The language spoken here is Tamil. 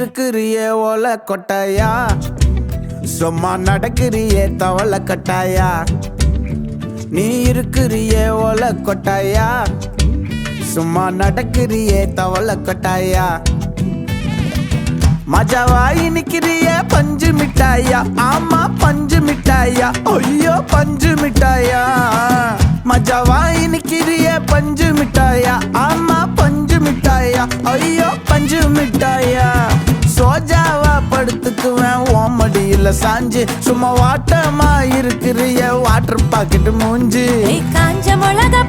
இருக்கிறியே ஓலை கொட்டாயா, சும்மா நடக்கிறியே தவளை கட்டாயா. நீ இருக்கிறியே ஓலை கொட்டாயா, சும்மா நடக்கிறியே தவளை கொட்டாயா. மஜாவாய் நிக்கிறியே பஞ்சு மிட்டாயா, ஆமா பஞ்சு மிட்டாயா, ஐயோ பஞ்சு மிட்டாயா. மஜாவாய் நிக்கிறியே பஞ்சு மிட்டாயா, ஆமா பஞ்சு மிட்டாயா, ஐயோ பஞ்சு மிட்டாயா. சோஜாவா படுத்துக்குவேன் ஓமடியில சாஞ்சு, சும்மா வாட்டமா இருக்கிறிய வாட்டர் பாக்கெட் மூஞ்சி. காஞ்ச மிளகா